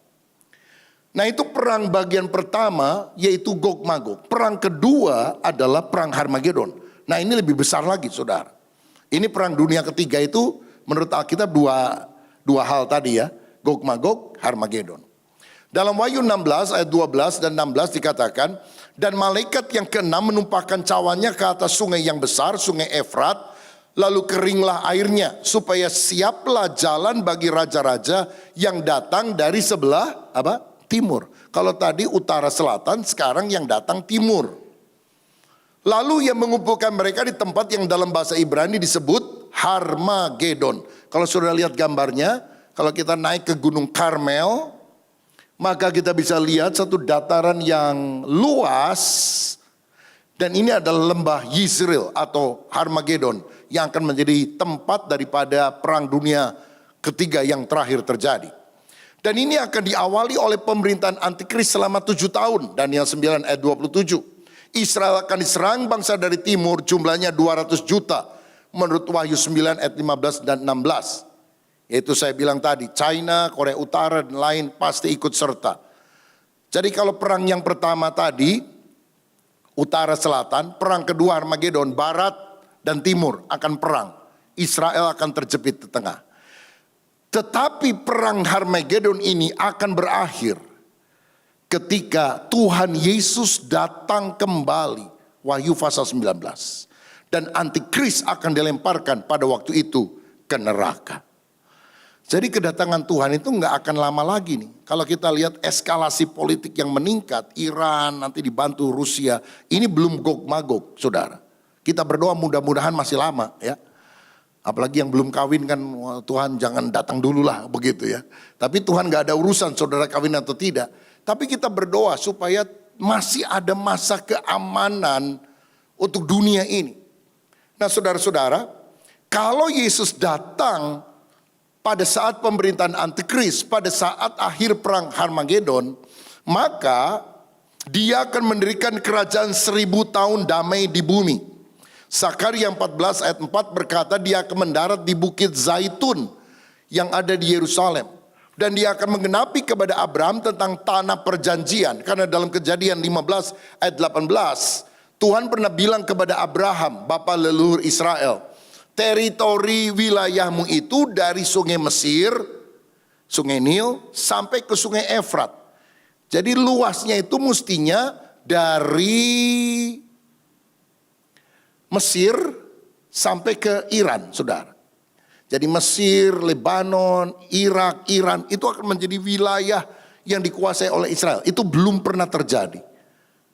Nah itu perang bagian pertama, yaitu Gog Magog. Perang kedua adalah perang Harmagedon. Nah ini lebih besar lagi, saudara. Ini perang dunia ketiga itu menurut Alkitab dua hal tadi ya. Gog Magog, Harmagedon. Dalam Wahyu 16 ayat 12 dan 16 dikatakan, dan malaikat yang ke-6 menumpahkan cawannya ke atas sungai yang besar, sungai Efrat, lalu keringlah airnya, supaya siaplah jalan bagi raja-raja yang datang dari sebelah timur. Kalau tadi utara selatan, sekarang yang datang timur. Lalu ia mengumpulkan mereka di tempat yang dalam bahasa Ibrani disebut Harmagedon. Kalau sudah lihat gambarnya, kalau kita naik ke Gunung Karmel, maka kita bisa lihat satu dataran yang luas. Dan ini adalah lembah Yizreel atau Harmagedon yang akan menjadi tempat daripada perang dunia ketiga yang terakhir terjadi. Dan ini akan diawali oleh pemerintahan antikris selama 7 tahun. Daniel 9 ayat 27. Israel akan diserang bangsa dari timur, jumlahnya 200 juta. Menurut Wahyu 9 ayat 15 dan 16. Yaitu saya bilang tadi, China, Korea Utara dan lain pasti ikut serta. Jadi kalau perang yang pertama tadi, utara selatan, perang kedua Harmagedon, barat dan timur akan perang. Israel akan terjepit di tengah. Tetapi perang Harmagedon ini akan berakhir ketika Tuhan Yesus datang kembali. Wahyu pasal 19. Dan antikris akan dilemparkan pada waktu itu ke neraka. Jadi kedatangan Tuhan itu nggak akan lama lagi nih. Kalau kita lihat eskalasi politik yang meningkat, Iran nanti dibantu Rusia, ini belum Gog Magog, saudara. Kita berdoa mudah-mudahan masih lama ya. Apalagi yang belum kawin kan, Tuhan jangan datang dulu lah begitu ya. Tapi Tuhan nggak ada urusan saudara kawin atau tidak. Tapi kita berdoa supaya masih ada masa keamanan untuk dunia ini. Nah saudara-saudara, kalau Yesus datang pada saat pemerintahan antikris, pada saat akhir perang Harmagedon, maka dia akan mendirikan kerajaan 1000 tahun damai di bumi. Sakaria 14 ayat 4 berkata dia akan mendarat di Bukit Zaitun yang ada di Yerusalem. Dan dia akan menggenapi kepada Abraham tentang tanah perjanjian. Karena dalam Kejadian 15 ayat 18, Tuhan pernah bilang kepada Abraham, bapa leluhur Israel, teritori wilayahmu itu dari sungai Mesir, sungai Nil, sampai ke sungai Efrat. Jadi luasnya itu mestinya dari Mesir sampai ke Iran, saudara. Jadi Mesir, Lebanon, Irak, Iran itu akan menjadi wilayah yang dikuasai oleh Israel. Itu belum pernah terjadi.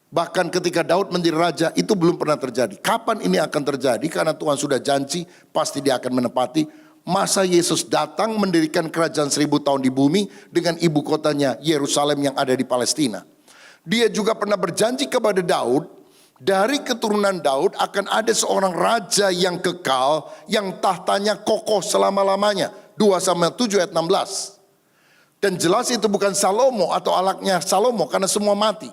Bahkan ketika Daud menjadi raja itu belum pernah terjadi. Kapan ini akan terjadi? Karena Tuhan sudah janji pasti dia akan menepati. Masa Yesus datang mendirikan kerajaan 1000 tahun di bumi dengan ibu kotanya Yerusalem yang ada di Palestina. Dia juga pernah berjanji kepada Daud, dari keturunan Daud akan ada seorang raja yang kekal, yang tahtanya kokoh selama-lamanya. 2 Samuel 7 ayat 16. Dan jelas itu bukan Salomo atau anaknya Salomo karena semua mati.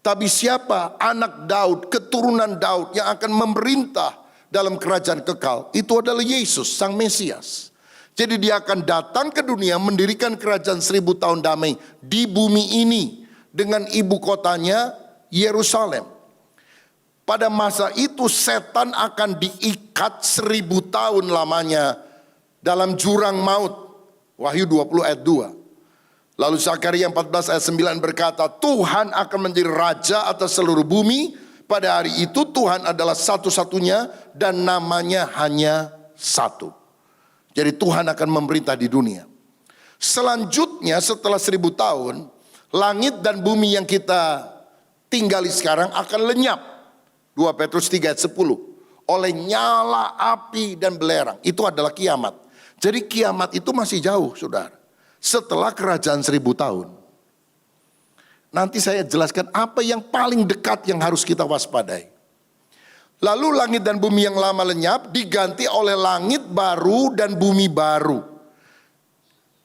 Tapi siapa anak Daud, keturunan Daud yang akan memerintah dalam kerajaan kekal, itu adalah Yesus, Sang Mesias. Jadi dia akan datang ke dunia mendirikan kerajaan 1000 tahun damai di bumi ini dengan ibu kotanya Yerusalem. Pada masa itu setan akan diikat 1000 tahun lamanya dalam jurang maut. Wahyu 20 ayat 2. Lalu Sakaria 14 ayat 9 berkata, Tuhan akan menjadi raja atas seluruh bumi. Pada hari itu Tuhan adalah satu-satunya dan namanya hanya satu. Jadi Tuhan akan memerintah di dunia. Selanjutnya setelah 1000 tahun, langit dan bumi yang kita tinggali sekarang akan lenyap. 2 Petrus 3 ayat 10. Oleh nyala api dan belerang. Itu adalah kiamat. Jadi kiamat itu masih jauh, saudara. Setelah kerajaan 1000 tahun. Nanti saya jelaskan apa yang paling dekat yang harus kita waspadai. Lalu langit dan bumi yang lama lenyap diganti oleh langit baru dan bumi baru.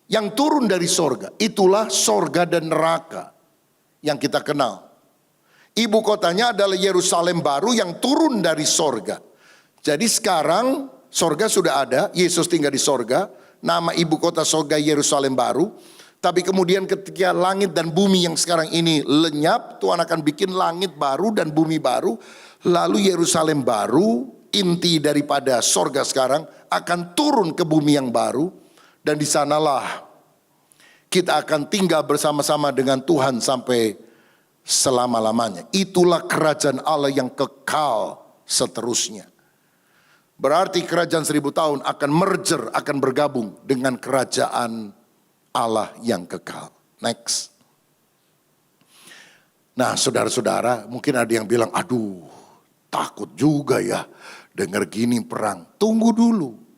Yang turun dari sorga. Itulah sorga dan neraka yang kita kenal. Ibu kotanya adalah Yerusalem baru yang turun dari sorga. Jadi sekarang sorga sudah ada, Yesus tinggal di sorga. Nama ibu kota sorga Yerusalem baru. Tapi kemudian ketika langit dan bumi yang sekarang ini lenyap, Tuhan akan bikin langit baru dan bumi baru. Lalu Yerusalem baru, inti daripada sorga sekarang, akan turun ke bumi yang baru. Dan di sanalah kita akan tinggal bersama-sama dengan Tuhan sampai selama-lamanya. Itulah kerajaan Allah yang kekal seterusnya. Berarti kerajaan 1000 tahun akan merger, akan bergabung dengan kerajaan Allah yang kekal. Next. Nah saudara-saudara, mungkin ada yang bilang, aduh takut juga ya dengar gini perang. Tunggu dulu.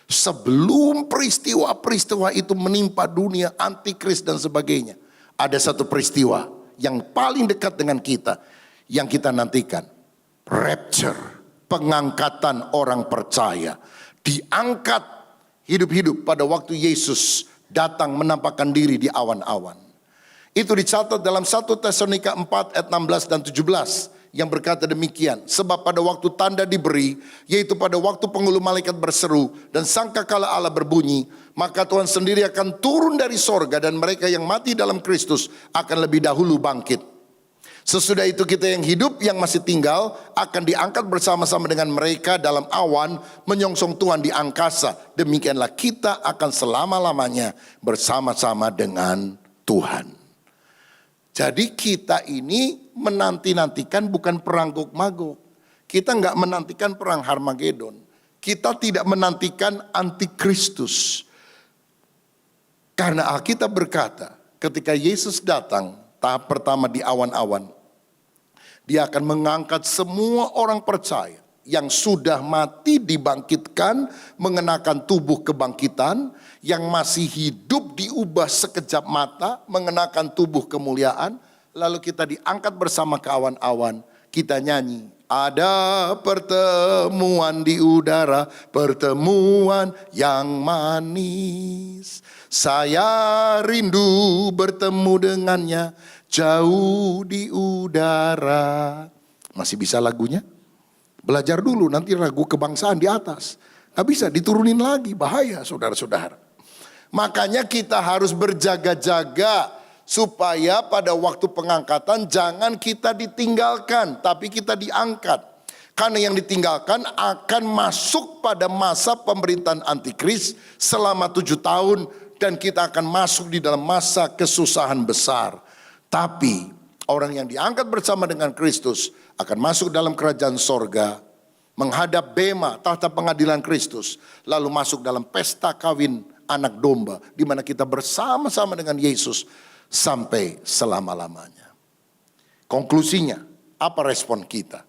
Sebelum peristiwa-peristiwa itu menimpa dunia, antikris dan sebagainya. Ada satu peristiwa yang paling dekat dengan kita, yang kita nantikan. Rapture. Pengangkatan orang percaya. Diangkat hidup-hidup pada waktu Yesus datang menampakkan diri di awan-awan. Itu dicatat dalam 1 Tesalonika 4 ayat 16 dan 17. Yang berkata demikian. Sebab pada waktu tanda diberi, yaitu pada waktu penghulu malaikat berseru dan sangkakala Allah berbunyi, maka Tuhan sendiri akan turun dari sorga dan mereka yang mati dalam Kristus akan lebih dahulu bangkit. Sesudah itu kita yang hidup, yang masih tinggal, akan diangkat bersama-sama dengan mereka dalam awan, menyongsong Tuhan di angkasa. Demikianlah kita akan selama-lamanya bersama-sama dengan Tuhan. Jadi kita ini menanti-nantikan bukan perang Gog Magog. Kita nggak menantikan perang Harmagedon. Kita tidak menantikan antikristus. Karena Alkitab berkata, ketika Yesus datang, tahap pertama di awan-awan, Dia akan mengangkat semua orang percaya yang sudah mati dibangkitkan, mengenakan tubuh kebangkitan, yang masih hidup diubah sekejap mata, mengenakan tubuh kemuliaan, lalu kita diangkat bersama ke awan-awan, kita nyanyi, ada pertemuan di udara, pertemuan yang manis, saya rindu bertemu dengannya, jauh di udara. Masih bisa lagunya? Belajar dulu, nanti ragu kebangsaan di atas. Gak bisa diturunin lagi, bahaya saudara-saudara. Makanya kita harus berjaga-jaga supaya pada waktu pengangkatan jangan kita ditinggalkan, tapi kita diangkat. Karena yang ditinggalkan akan masuk pada masa pemerintahan antikris selama 7 tahun dan kita akan masuk di dalam masa kesusahan besar. Tapi orang yang diangkat bersama dengan Kristus akan masuk dalam kerajaan sorga, menghadap bema, tahta pengadilan Kristus, lalu masuk dalam pesta kawin anak domba, di mana kita bersama-sama dengan Yesus sampai selama-lamanya. Konklusinya, apa respon kita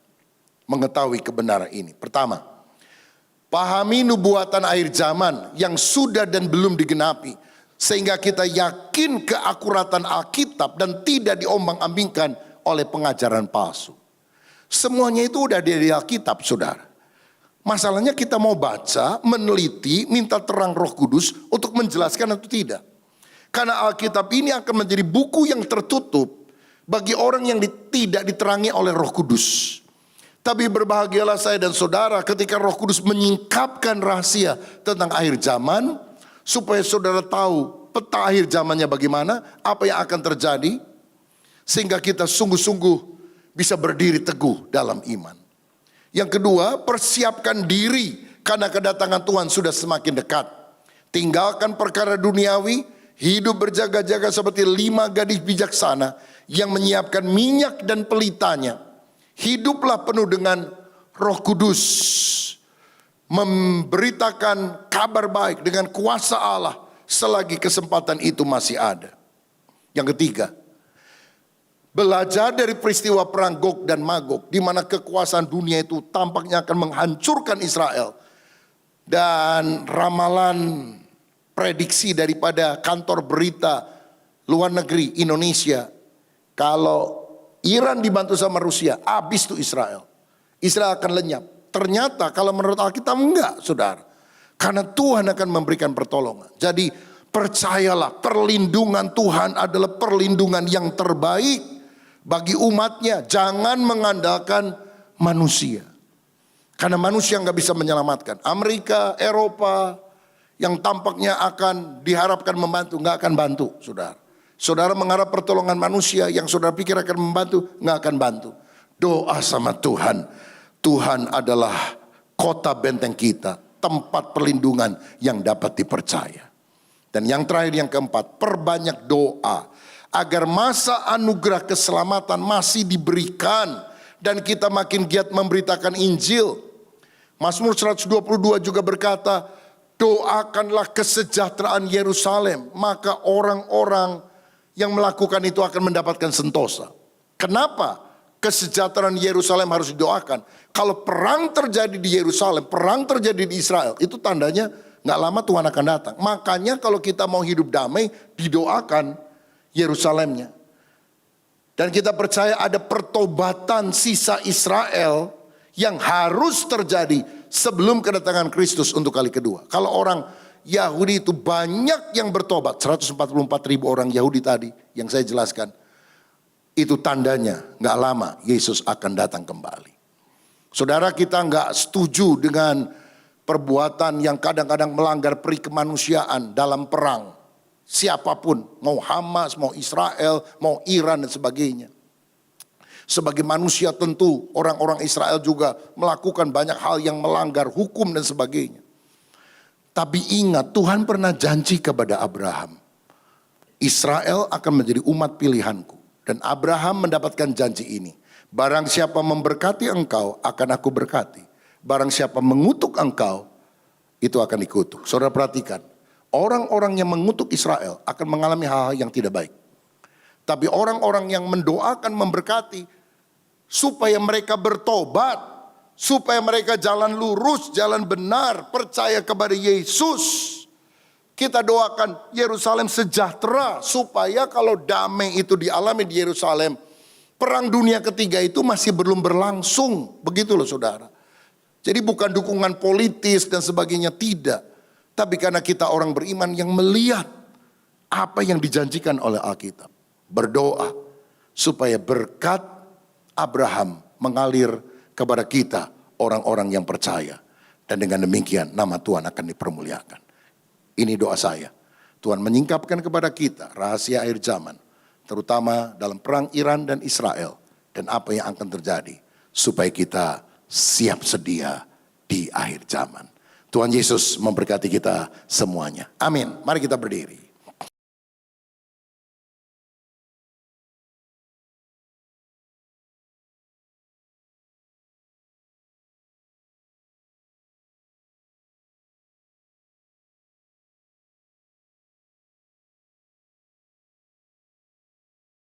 mengetahui kebenaran ini? Pertama, pahami nubuatan akhir zaman yang sudah dan belum digenapi, sehingga kita yakin keakuratan Alkitab dan tidak diombang-ambingkan oleh pengajaran palsu. Semuanya itu udah di Alkitab, saudara. Masalahnya kita mau baca, meneliti, minta terang Roh Kudus untuk menjelaskan atau tidak. Karena Alkitab ini akan menjadi buku yang tertutup bagi orang yang tidak diterangi oleh Roh Kudus. Tapi berbahagialah saya dan saudara ketika Roh Kudus menyingkapkan rahasia tentang akhir zaman, supaya saudara tahu peta akhir zamannya bagaimana, apa yang akan terjadi, sehingga kita sungguh-sungguh bisa berdiri teguh dalam iman. Yang kedua, persiapkan diri karena kedatangan Tuhan sudah semakin dekat. Tinggalkan perkara duniawi, hidup berjaga-jaga seperti 5 gadis bijaksana yang menyiapkan minyak dan pelitanya. Hiduplah penuh dengan Roh Kudus, memberitakan kabar baik dengan kuasa Allah selagi kesempatan itu masih ada. Yang ketiga, belajar dari peristiwa perang Gog dan Magog, di mana kekuasaan dunia itu tampaknya akan menghancurkan Israel. Dan ramalan prediksi daripada kantor berita luar negeri Indonesia, kalau Iran dibantu sama Rusia, habis tuh Israel. Israel akan lenyap. Ternyata kalau menurut Alkitab enggak, saudara. Karena Tuhan akan memberikan pertolongan. Jadi percayalah, perlindungan Tuhan adalah perlindungan yang terbaik bagi umatnya. Jangan mengandalkan manusia. Karena manusia nggak bisa menyelamatkan. Amerika, Eropa yang tampaknya akan diharapkan membantu, nggak akan bantu, saudara. Saudara mengharap pertolongan manusia yang saudara pikir akan membantu, nggak akan bantu. Doa sama Tuhan. Tuhan adalah kota benteng kita, tempat perlindungan yang dapat dipercaya. Dan yang terakhir, yang keempat, perbanyak doa agar masa anugerah keselamatan masih diberikan dan kita makin giat memberitakan Injil. Mazmur 122 juga berkata, doakanlah kesejahteraan Yerusalem, maka orang-orang yang melakukan itu akan mendapatkan sentosa. Kenapa kesejahteraan Yerusalem harus didoakan? Kalau perang terjadi di Yerusalem, perang terjadi di Israel, itu tandanya gak lama Tuhan akan datang. Makanya kalau kita mau hidup damai, didoakan Yerusalemnya. Dan kita percaya ada pertobatan sisa Israel yang harus terjadi sebelum kedatangan Kristus untuk kali kedua. Kalau orang Yahudi itu banyak yang bertobat, 144 ribu orang Yahudi tadi yang saya jelaskan, itu tandanya gak lama Yesus akan datang kembali. Saudara, kita gak setuju dengan perbuatan yang kadang-kadang melanggar peri kemanusiaan dalam perang. Siapapun, mau Hamas, mau Israel, mau Iran dan sebagainya. Sebagai manusia tentu orang-orang Israel juga melakukan banyak hal yang melanggar hukum dan sebagainya. Tapi ingat, Tuhan pernah janji kepada Abraham, Israel akan menjadi umat pilihanku Dan Abraham mendapatkan janji ini. Barang siapa memberkati engkau, akan aku berkati. Barang siapa mengutuk engkau, itu akan dikutuk. Saudara perhatikan, orang-orang yang mengutuk Israel akan mengalami hal-hal yang tidak baik. Tapi orang-orang yang mendoakan, memberkati, supaya mereka bertobat, supaya mereka jalan lurus, jalan benar, percaya kepada Yesus. Kita doakan Yerusalem sejahtera, supaya kalau damai itu dialami di Yerusalem, perang dunia ketiga itu masih belum berlangsung. Begitu loh saudara. Jadi bukan dukungan politis dan sebagainya, tidak. Tapi karena kita orang beriman yang melihat apa yang dijanjikan oleh Alkitab. Berdoa supaya berkat Abraham mengalir kepada kita, orang-orang yang percaya. Dan dengan demikian nama Tuhan akan dipermuliakan. Ini doa saya. Tuhan menyingkapkan kepada kita rahasia akhir zaman. Terutama dalam perang Iran dan Israel. Dan apa yang akan terjadi. Supaya kita siap sedia di akhir zaman. Tuhan Yesus memberkati kita semuanya. Amin. Mari kita berdiri.